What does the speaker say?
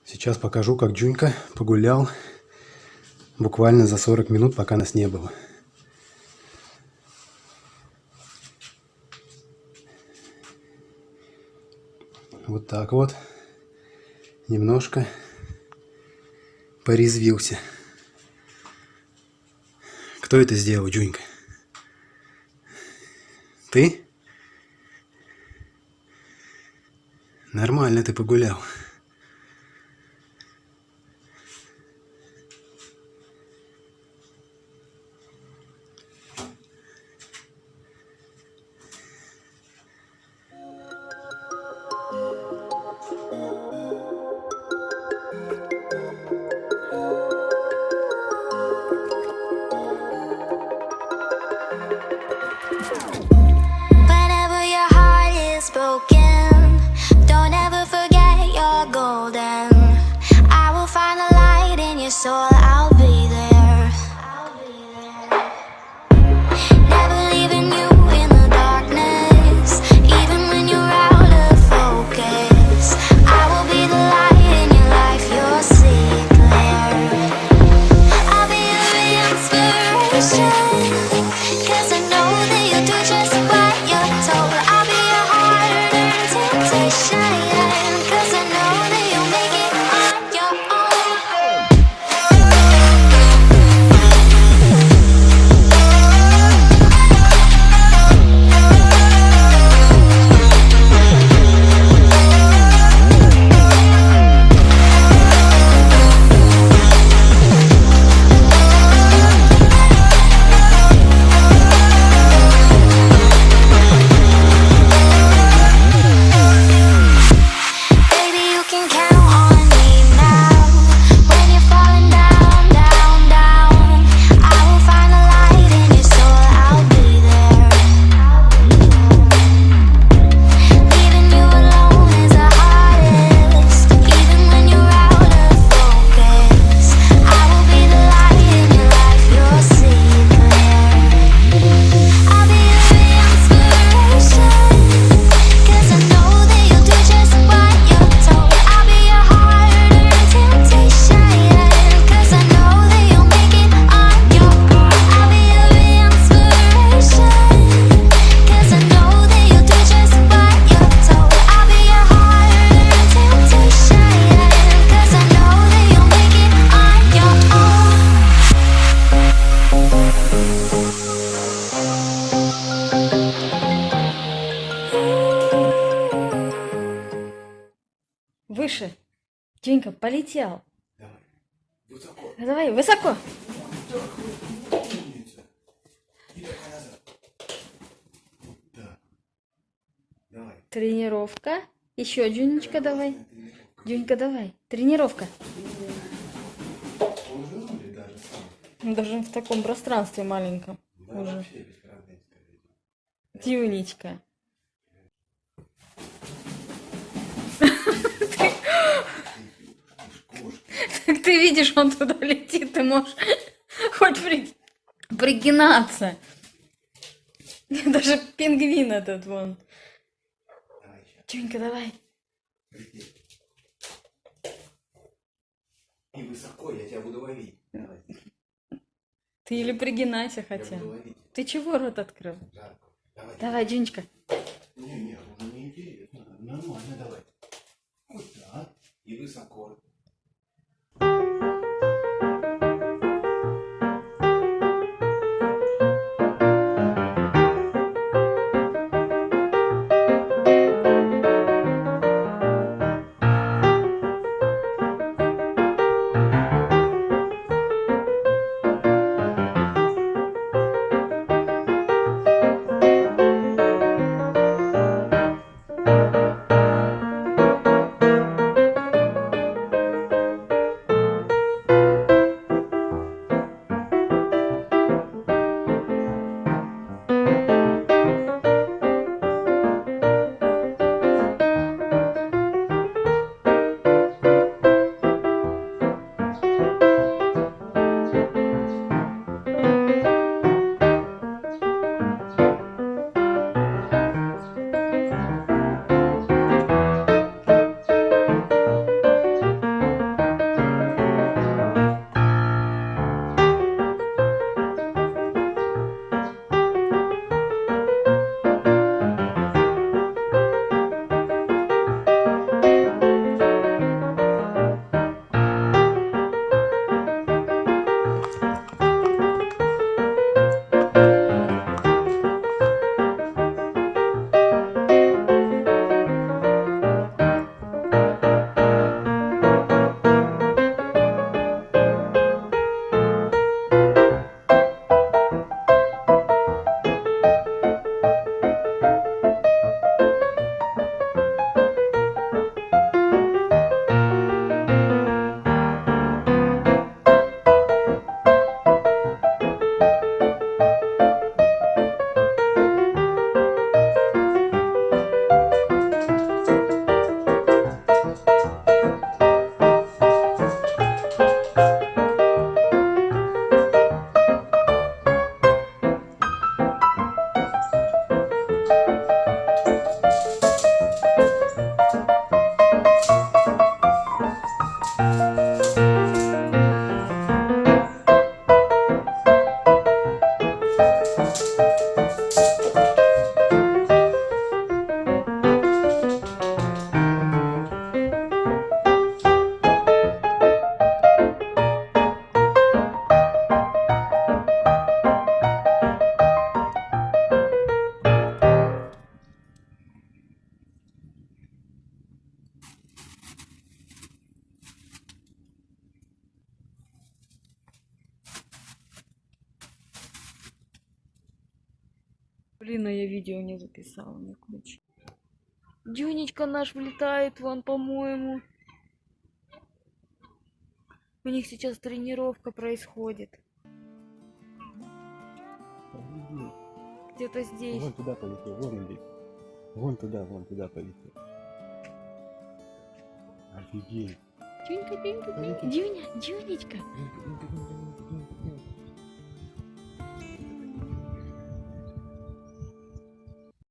Сейчас покажу, как Джунька погулял буквально за 40 минут, пока нас не было. Вот так вот. Немножко порезвился. Кто это сделал, Джунька? Ты? Нормально ты погулял. Выше. Тинька, полетел. Давай. Высоко. Давай, высоко. И давай назад. Да. Давай. Тренировка. Еще, Дюнечка, давай. Дюнька, давай. Тренировка. Даже в таком пространстве маленьком. Да, уже. Вообще Дюнечка. Так ты видишь, он туда летит, ты можешь хоть пригинаться. Даже пингвин этот вон. Тюнька, давай. И высоко, я тебя буду ловить. Давай. Ты или пригинайся хотя. Ты чего рот открыл? Жарко. Давай, Дюнечка. Не, ну не интересно. Нормально, давай. Вот так. И высоко. Блин, а я видео не записала, не включила. Дюнечка наш влетает вон, по-моему. У них сейчас тренировка происходит. Где-то здесь. Вон туда полетел, вон иди. Вон туда полетел. Офигеть. Дюнька, Дюнька, Полетел. Дюня, Дюнечка.